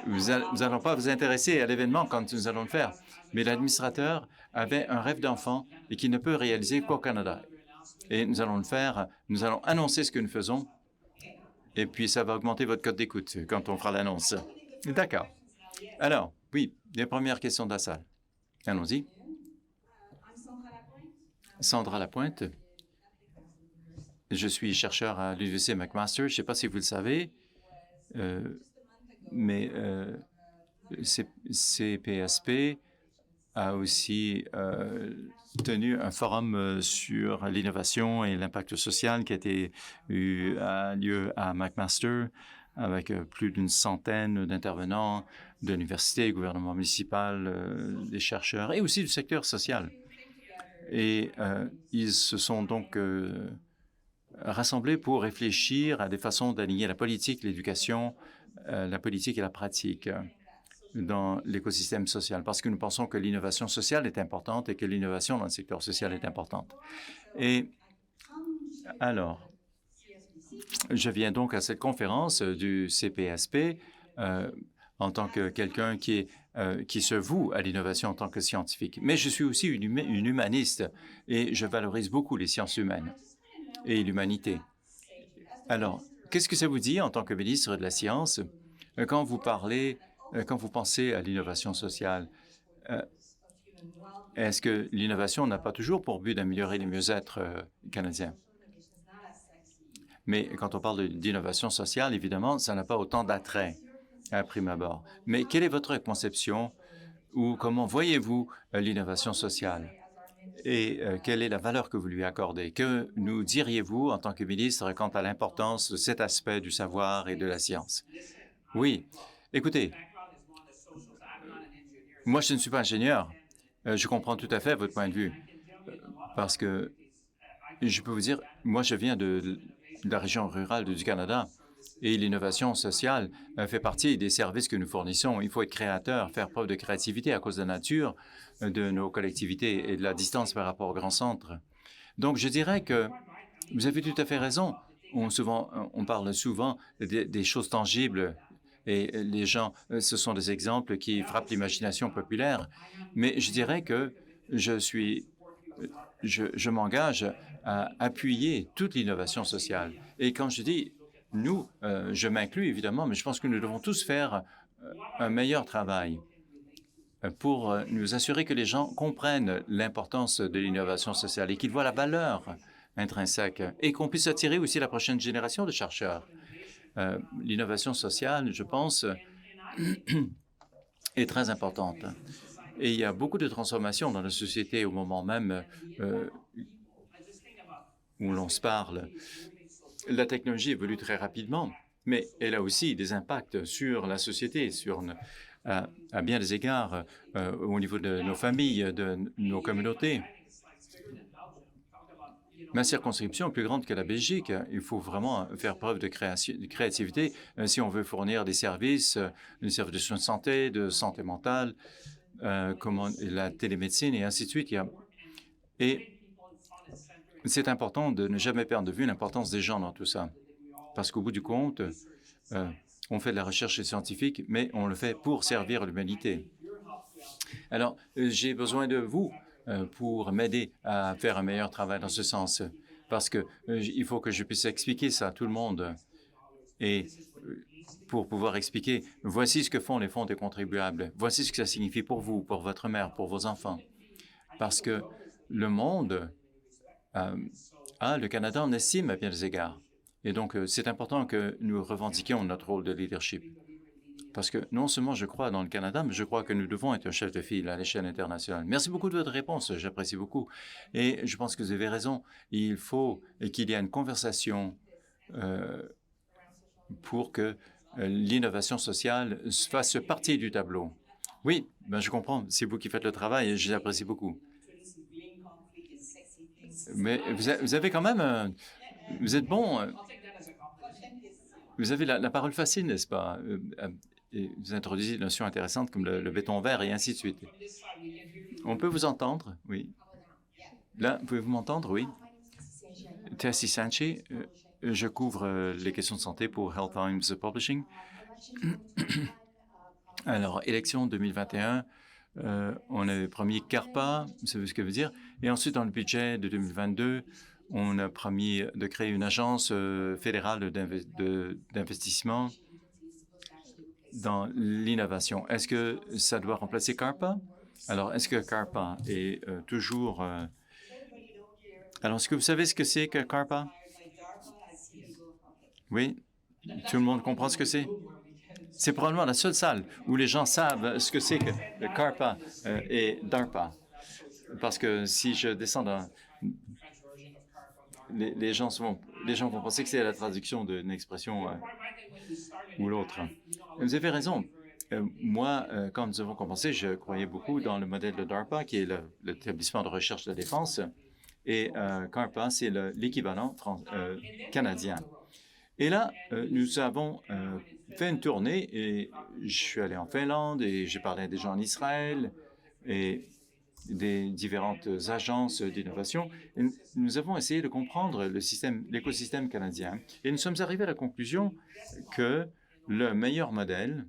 vous n'allez pas vous intéresser à l'événement quand nous allons le faire. Mais l'administrateur avait un rêve d'enfant et qu'il ne peut réaliser qu'au Canada. Et nous allons le faire, nous allons annoncer ce que nous faisons, et puis ça va augmenter votre code d'écoute quand on fera l'annonce. D'accord. Alors, oui, les premières questions de la salle. Allons-y. Sandra Lapointe. Je suis chercheur à l'Université McMaster. Je ne sais pas si vous le savez, mais CPSP a aussi tenu un forum sur l'innovation et l'impact social qui a lieu à McMaster avec plus d'une centaine d'intervenants de l'université, gouvernement municipal, des chercheurs et aussi du secteur social. Et ils se sont donc rassemblés pour réfléchir à des façons d'aligner la politique, l'éducation, la politique et la pratique dans l'écosystème social, parce que nous pensons que l'innovation sociale est importante et que l'innovation dans le secteur social est importante. Et alors, je viens donc à cette conférence du CPSP en tant que quelqu'un qui se voue à l'innovation en tant que scientifique. Mais je suis aussi une humaniste et je valorise beaucoup les sciences humaines et l'humanité. Alors, qu'est-ce que ça vous dit en tant que ministre de la Science quand vous pensez à l'innovation sociale? Est-ce que l'innovation n'a pas toujours pour but d'améliorer le mieux-être canadien? Mais quand on parle d'innovation sociale, évidemment, ça n'a pas autant d'attrait à prime abord. Mais quelle est votre conception ou comment voyez-vous l'innovation sociale? Et quelle est la valeur que vous lui accordez? Que nous diriez-vous en tant que ministre quant à l'importance de cet aspect du savoir et de la science? Oui. Écoutez, moi, je ne suis pas ingénieur. Je comprends tout à fait votre point de vue parce que je peux vous dire, moi, je viens de la région rurale du Canada et l'innovation sociale fait partie des services que nous fournissons. Il faut être créateur, faire preuve de créativité à cause de la nature de nos collectivités et de la distance par rapport aux grands centres. Donc, je dirais que vous avez tout à fait raison. On parle souvent des choses tangibles et les gens, ce sont des exemples qui frappent l'imagination populaire. Mais je dirais que je m'engage à appuyer toute l'innovation sociale. Et quand je dis nous, je m'inclus évidemment, mais je pense que nous devons tous faire un meilleur travail pour nous assurer que les gens comprennent l'importance de l'innovation sociale et qu'ils voient la valeur intrinsèque et qu'on puisse attirer aussi la prochaine génération de chercheurs. L'innovation sociale, je pense, est très importante. Et il y a beaucoup de transformations dans la société au moment même où l'on se parle. La technologie évolue très rapidement, mais elle a aussi des impacts sur la société, sur à bien des égards au niveau de nos familles, de nos communautés. Ma circonscription est plus grande que la Belgique. Il faut vraiment faire preuve de créativité si on veut fournir des services de soins de santé mentale, comme la télémédecine et ainsi de suite. Et c'est important de ne jamais perdre de vue l'importance des gens dans tout ça. Parce qu'au bout du compte, on fait de la recherche scientifique, mais on le fait pour servir l'humanité. Alors, j'ai besoin de vous pour m'aider à faire un meilleur travail dans ce sens, parce que il faut que je puisse expliquer ça à tout le monde. Et pour pouvoir expliquer, voici ce que font les fonds des contribuables, voici ce que ça signifie pour vous, pour votre mère, pour vos enfants. Parce que le monde le Canada en estime à bien des égards. Et donc, c'est important que nous revendiquions notre rôle de leadership. Parce que non seulement je crois dans le Canada, mais je crois que nous devons être un chef de file à l'échelle internationale. Merci beaucoup de votre réponse, j'apprécie beaucoup. Et je pense que vous avez raison. Il faut qu'il y ait une conversation pour que l'innovation sociale fasse partie du tableau. Oui, ben je comprends. C'est vous qui faites le travail et je l'apprécie beaucoup. Mais vous avez quand même... vous êtes bon. Vous avez la parole facile, n'est-ce pas? Et vous introduisez des notions intéressantes comme le béton vert et ainsi de suite. On peut vous entendre? Oui. Là, pouvez-vous m'entendre? Oui. Tessie Sanchi, je couvre les questions de santé pour Health Times Publishing. Alors, élection 2021, on avait promis CARPA, vous savez ce que ça veut dire. Et ensuite, dans le budget de 2022, on a promis de créer une agence fédérale d'investissement dans l'innovation. Est-ce que ça doit remplacer CARPA? Alors, est-ce que CARPA est toujours... Alors, est-ce que vous savez ce que c'est que CARPA? Oui? Tout le monde comprend ce que c'est? C'est probablement la seule salle où les gens savent ce que c'est que le CARPA et DARPA. Parce que si je descends dans... Les gens vont penser que c'est la traduction d'une expression ou l'autre. Vous avez raison. Moi, quand nous avons commencé, je croyais beaucoup dans le modèle de DARPA, qui est l'établissement de recherche de la défense, et CARPA, c'est l'équivalent canadien. Et là, nous avons fait une tournée et je suis allé en Finlande et j'ai parlé à des gens en Israël et des différentes agences d'innovation. Nous avons essayé de comprendre l'écosystème canadien et nous sommes arrivés à la conclusion que le meilleur modèle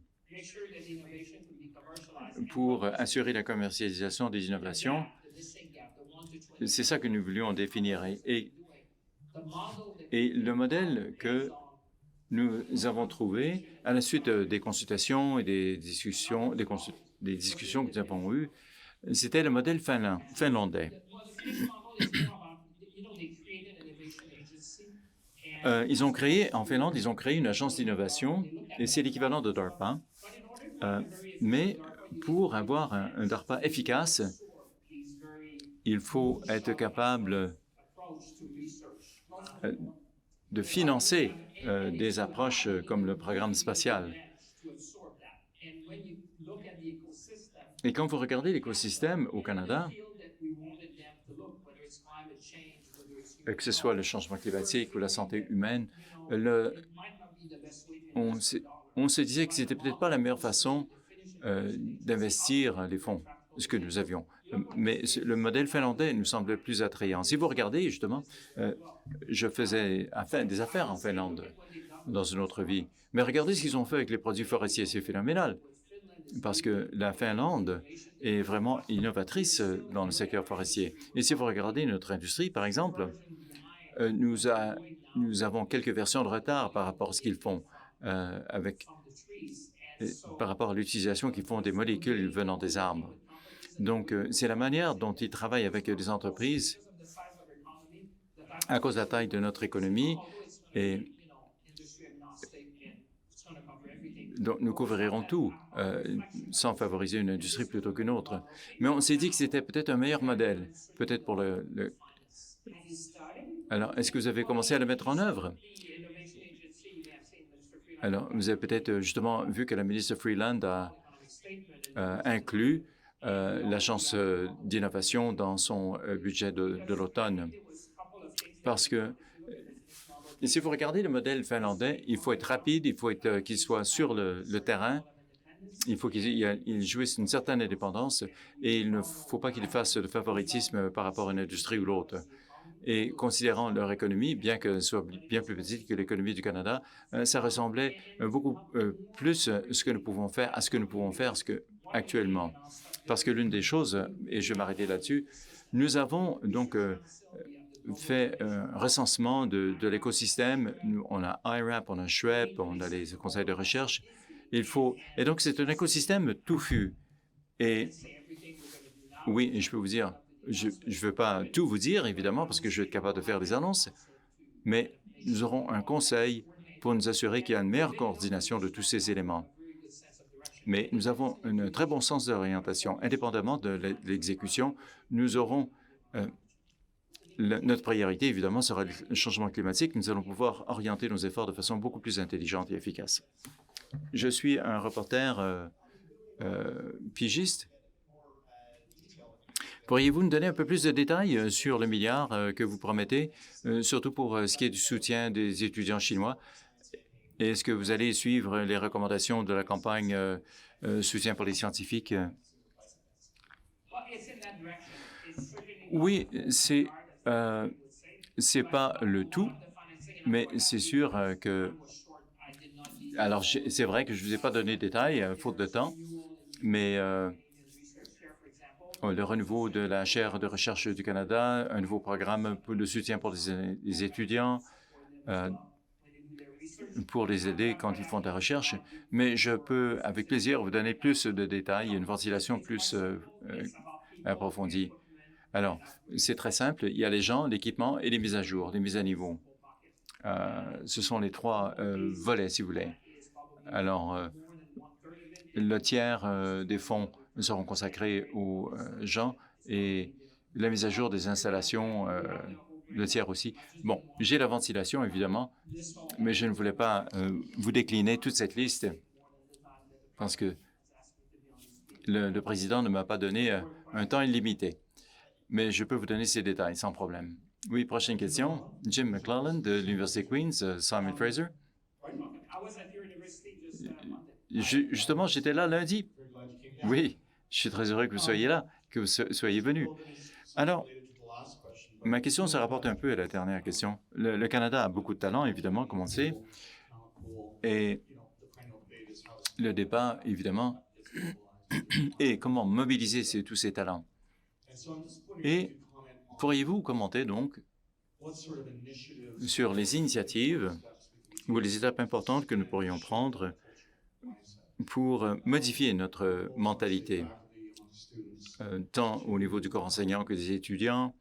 pour assurer la commercialisation des innovations, c'est ça que nous voulions définir. Et le modèle que nous avons trouvé à la suite des consultations et des discussions que nous avons eues, c'était le modèle finlandais. En Finlande, ils ont créé une agence d'innovation et c'est l'équivalent de DARPA. Mais pour avoir un DARPA efficace, il faut être capable de financer des approches comme le programme spatial. Et quand vous regardez l'écosystème au Canada, que ce soit le changement climatique ou la santé humaine, on se disait que c'était peut-être pas la meilleure façon d'investir les fonds, ce que nous avions. Mais le modèle finlandais nous semblait plus attrayant. Si vous regardez, justement, je faisais des affaires en Finlande dans une autre vie. Mais regardez ce qu'ils ont fait avec les produits forestiers, c'est phénoménal. Parce que la Finlande est vraiment innovatrice dans le secteur forestier. Et si vous regardez notre industrie, par exemple, nous avons quelques versions de retard par rapport à ce qu'ils font, par rapport à l'utilisation qu'ils font des molécules venant des arbres. Donc, c'est la manière dont ils travaillent avec les entreprises à cause de la taille de notre économie et donc, nous couvrirons tout sans favoriser une industrie plutôt qu'une autre. Mais on s'est dit que c'était peut-être un meilleur modèle, peut-être pour le... Alors, est-ce que vous avez commencé à le mettre en œuvre? Alors, vous avez peut-être justement vu que la ministre Freeland inclut l'Agence d'innovation dans son budget de l'automne. Parce que si vous regardez le modèle finlandais, il faut être rapide, il faut qu'il soit sur le terrain, il faut qu'il jouisse une certaine indépendance et il ne faut pas qu'il fasse de favoritisme par rapport à une industrie ou l'autre. Et considérant leur économie, bien qu'elle soit bien plus petite que l'économie du Canada, ça ressemblait beaucoup plus à ce que nous pouvons faire actuellement. Parce que l'une des choses, et je vais m'arrêter là-dessus, nous avons donc fait un recensement de l'écosystème. On a IRAP, on a SHREP, on a les conseils de recherche. Et donc, c'est un écosystème touffu. Et oui, je peux vous dire, je ne veux pas tout vous dire, évidemment, parce que je vais être capable de faire des annonces, mais nous aurons un conseil pour nous assurer qu'il y a une meilleure coordination de tous ces éléments. Mais nous avons un très bon sens d'orientation. Indépendamment de l'exécution, nous aurons... notre priorité, évidemment, sera le changement climatique. Nous allons pouvoir orienter nos efforts de façon beaucoup plus intelligente et efficace. Je suis un reporter pigiste. Pourriez-vous nous donner un peu plus de détails sur le milliard que vous promettez, surtout pour ce qui est du soutien des étudiants chinois? Est-ce que vous allez suivre les recommandations de la campagne soutien pour les scientifiques? Oui, c'est pas le tout, mais c'est sûr que... Alors, c'est vrai que je ne vous ai pas donné de détails, faute de temps, mais le renouveau de la chaire de recherche du Canada, un nouveau programme de soutien pour les étudiants, pour les aider quand ils font de la recherche, mais je peux avec plaisir vous donner plus de détails, une ventilation plus approfondie. Alors, c'est très simple. Il y a les gens, l'équipement et les mises à jour, les mises à niveau. Ce sont les trois volets, si vous voulez. Alors, le tiers des fonds seront consacrés aux gens et la mise à jour des installations, le tiers aussi. Bon, j'ai la ventilation, évidemment, mais je ne voulais pas vous décliner toute cette liste parce que le président ne m'a pas donné un temps illimité. Mais je peux vous donner ces détails sans problème. Oui, prochaine question. Jim McClellan de l'Université Queen's, Simon Fraser. Justement, j'étais là lundi. Oui, je suis très heureux que vous soyez là, que vous soyez venu. Alors, ma question se rapporte un peu à la dernière question. Le Canada a beaucoup de talent, évidemment, comme on sait. Et le débat, évidemment, est comment mobiliser tous ces talents. Et pourriez-vous commenter donc sur les initiatives ou les étapes importantes que nous pourrions prendre pour modifier notre mentalité, tant au niveau du corps enseignant que des étudiants,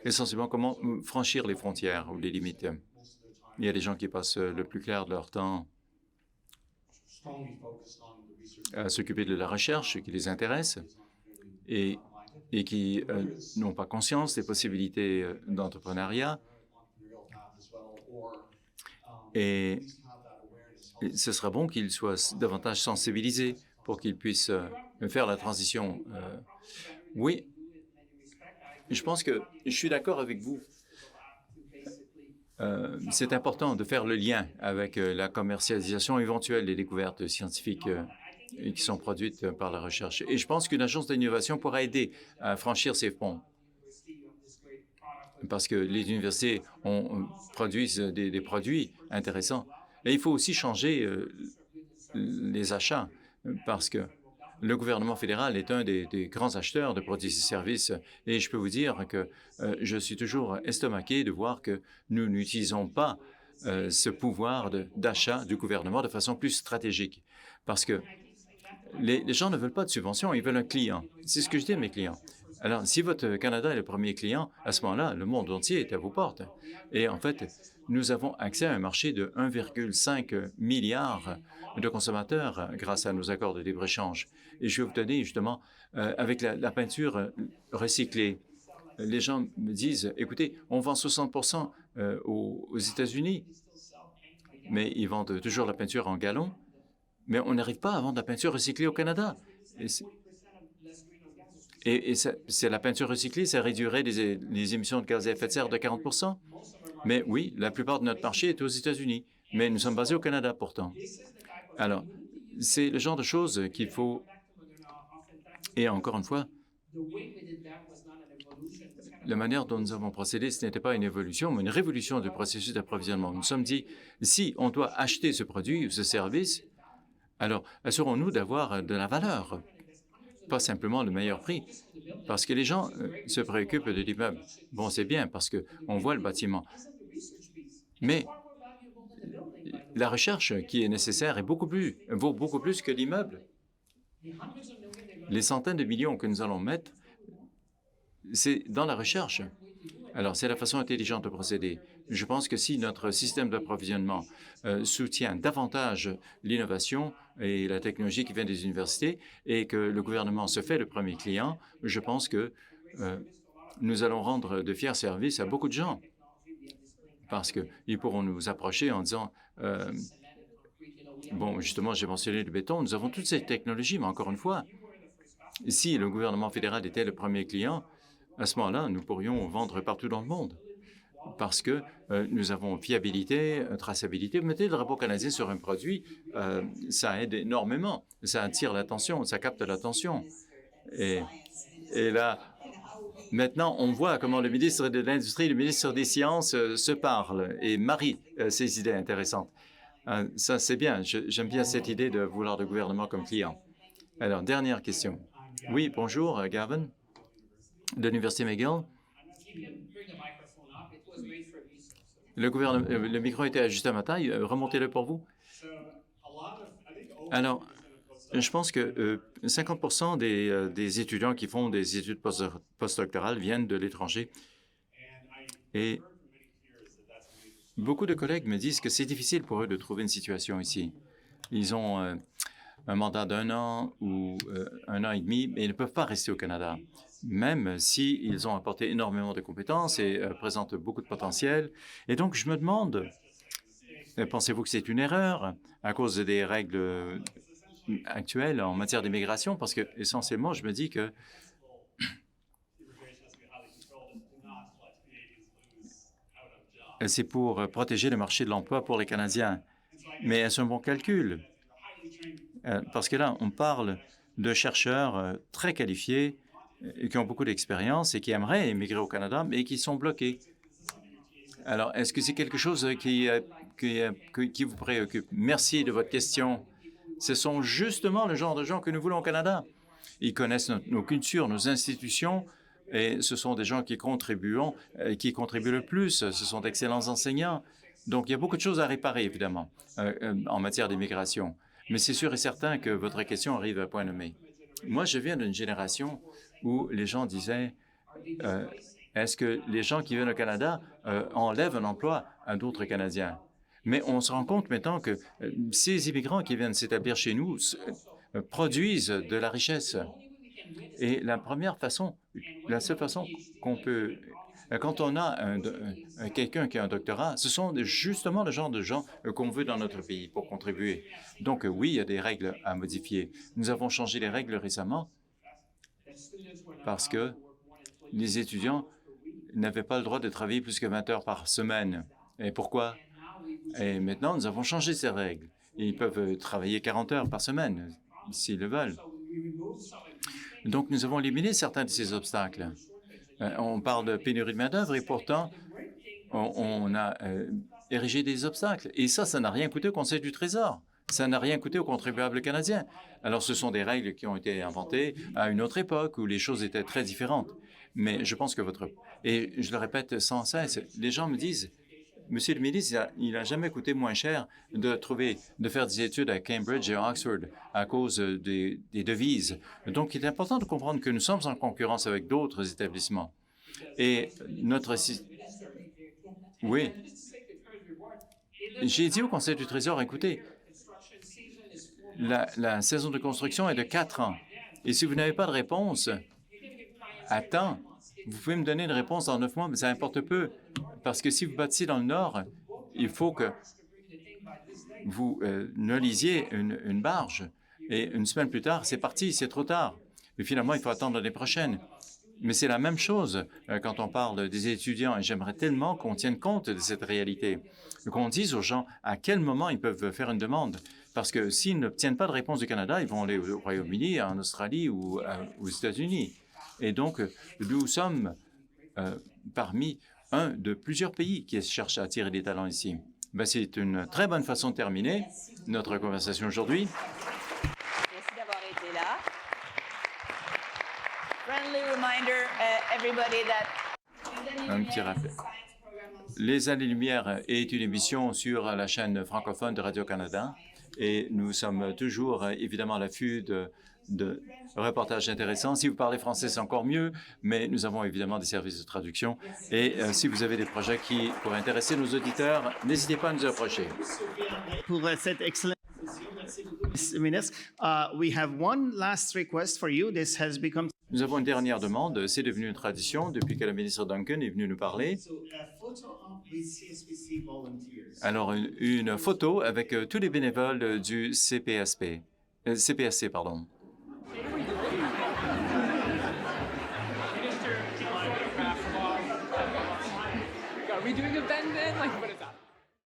essentiellement comment franchir les frontières ou les limites. Il y a des gens qui passent le plus clair de leur temps à s'occuper de la recherche qui les intéresse et qui n'ont pas conscience des possibilités d'entrepreneuriat. Et ce sera bon qu'ils soient davantage sensibilisés pour qu'ils puissent faire la transition. Oui, je pense que je suis d'accord avec vous. C'est important de faire le lien avec la commercialisation éventuelle des découvertes scientifiques qui sont produites par la recherche. Et je pense qu'une agence d'innovation pourra aider à franchir ces ponts. Parce que les universités produisent des produits intéressants. Et il faut aussi changer les achats, parce que le gouvernement fédéral est un des grands acheteurs de produits et services. Et je peux vous dire que je suis toujours estomaqué de voir que nous n'utilisons pas ce pouvoir d'achat du gouvernement de façon plus stratégique. Parce que les gens ne veulent pas de subventions, ils veulent un client. C'est ce que je dis à mes clients. Alors, si votre Canada est le premier client, à ce moment-là, le monde entier est à vos portes. Et en fait, nous avons accès à un marché de 1,5 milliard de consommateurs grâce à nos accords de libre-échange. Et je vais vous donner justement, avec la peinture recyclée, les gens me disent, écoutez, on vend 60% aux États-Unis, mais ils vendent toujours la peinture en gallons. Mais on n'arrive pas à vendre la peinture recyclée au Canada. C'est la peinture recyclée, ça réduirait les émissions de gaz à effet de serre de 40 %. Mais oui, la plupart de notre marché est aux États-Unis, mais nous sommes basés au Canada pourtant. Alors, c'est le genre de choses qu'il faut... Et encore une fois, la manière dont nous avons procédé, ce n'était pas une évolution, mais une révolution du processus d'approvisionnement. Nous nous sommes dit, si on doit acheter ce produit ou ce service, alors assurons-nous d'avoir de la valeur, pas simplement le meilleur prix, parce que les gens se préoccupent de l'immeuble. Bon, c'est bien parce qu'on voit le bâtiment, mais la recherche qui est nécessaire vaut beaucoup plus que l'immeuble. Les centaines de millions que nous allons mettre, c'est dans la recherche. Alors, c'est la façon intelligente de procéder. Je pense que si notre système d'approvisionnement soutient davantage l'innovation et la technologie qui vient des universités et que le gouvernement se fait le premier client, je pense que nous allons rendre de fiers services à beaucoup de gens parce qu'ils pourront nous approcher en disant bon, justement, j'ai mentionné le béton, nous avons toutes ces technologies, mais encore une fois, si le gouvernement fédéral était le premier client, à ce moment-là, nous pourrions vendre partout dans le monde parce que nous avons fiabilité, traçabilité. Vous mettez le drapeau canadien sur un produit, ça aide énormément. Ça attire l'attention, ça capte l'attention. Et là, maintenant, on voit comment le ministre de l'Industrie et le ministre des Sciences se parlent et marient ces idées intéressantes. Ça, c'est bien. J'aime bien cette idée de vouloir le gouvernement comme client. Alors, dernière question. Oui, bonjour, Gavin, de l'Université McGill. Le micro était ajusté à ma taille. Remontez-le pour vous. Alors, je pense que 50 % des étudiants qui font des études postdoctorales viennent de l'étranger. Et beaucoup de collègues me disent que c'est difficile pour eux de trouver une situation ici. Ils ont un mandat d'1 an ou 1 an et demi, mais ils ne peuvent pas rester au Canada, même s'ils ont apporté énormément de compétences et présentent beaucoup de potentiel. Et donc, je me demande, pensez-vous que c'est une erreur à cause des règles actuelles en matière d'immigration? Parce que, essentiellement, je me dis que c'est pour protéger le marché de l'emploi pour les Canadiens. Mais est-ce un bon calcul? Parce que là, on parle de chercheurs très qualifiés qui ont beaucoup d'expérience et qui aimeraient émigrer au Canada, mais qui sont bloqués. Alors, est-ce que c'est quelque chose qui vous préoccupe? Merci de votre question. Ce sont justement le genre de gens que nous voulons au Canada. Ils connaissent nos cultures, nos institutions, et ce sont des gens qui contribuent le plus. Ce sont d'excellents enseignants. Donc, il y a beaucoup de choses à réparer, évidemment, en matière d'immigration. Mais c'est sûr et certain que votre question arrive à point nommé. Moi, je viens d'une génération où les gens disaient est-ce que les gens qui viennent au Canada enlèvent un emploi à d'autres Canadiens? Mais on se rend compte maintenant que ces immigrants qui viennent s'établir chez nous produisent de la richesse. Et la seule façon qu'on peut... Quand on a quelqu'un qui a un doctorat, ce sont justement le genre de gens qu'on veut dans notre pays pour contribuer. Donc oui, il y a des règles à modifier. Nous avons changé les règles récemment parce que les étudiants n'avaient pas le droit de travailler plus que 20 heures par semaine. Et pourquoi? Et maintenant, nous avons changé ces règles. Ils peuvent travailler 40 heures par semaine, s'ils le veulent. Donc, nous avons éliminé certains de ces obstacles. On parle de pénurie de main-d'œuvre et pourtant, on a érigé des obstacles. Et ça n'a rien coûté au Conseil du Trésor. Ça n'a rien coûté aux contribuables canadiens. Alors, ce sont des règles qui ont été inventées à une autre époque où les choses étaient très différentes. Mais je pense que Et je le répète sans cesse, les gens me disent, Monsieur le ministre, il n'a jamais coûté moins cher de faire des études à Cambridge et à Oxford à cause des devises. Donc, il est important de comprendre que nous sommes en concurrence avec d'autres établissements. Et Oui. J'ai dit au Conseil du Trésor, écoutez, la saison de construction est de 4 ans. Et si vous n'avez pas de réponse à temps, vous pouvez me donner une réponse dans 9 mois, mais ça importe peu. Parce que si vous bâtissez dans le Nord, il faut que vous ne lisiez une barge et une semaine plus tard, c'est parti, c'est trop tard. Et finalement, il faut attendre l'année prochaine. Mais c'est la même chose quand on parle des étudiants et j'aimerais tellement qu'on tienne compte de cette réalité, qu'on dise aux gens à quel moment ils peuvent faire une demande. Parce que s'ils n'obtiennent pas de réponse du Canada, ils vont aller au Royaume-Uni, en Australie ou aux États-Unis. Et donc, nous sommes parmi un de plusieurs pays qui cherchent à attirer des talents ici. C'est une très bonne façon de terminer notre conversation aujourd'hui. Merci d'avoir été là. Friendly reminder, everybody that... Un petit rappel. Les Années-Lumière est une émission sur la chaîne francophone de Radio-Canada et nous sommes toujours évidemment à l'affût de reportages intéressants. Si vous parlez français, c'est encore mieux, mais nous avons évidemment des services de traduction. Et si vous avez des projets qui pourraient intéresser nos auditeurs, n'hésitez pas à nous approcher. Pour cette excellente ministre, we have one last request for you. This has become Nous avons une dernière demande. C'est devenu une tradition depuis que le ministre Duncan est venu nous parler. Alors, une photo avec tous les bénévoles du CPSC, pardon. Are we doing a bend then? Like, but it's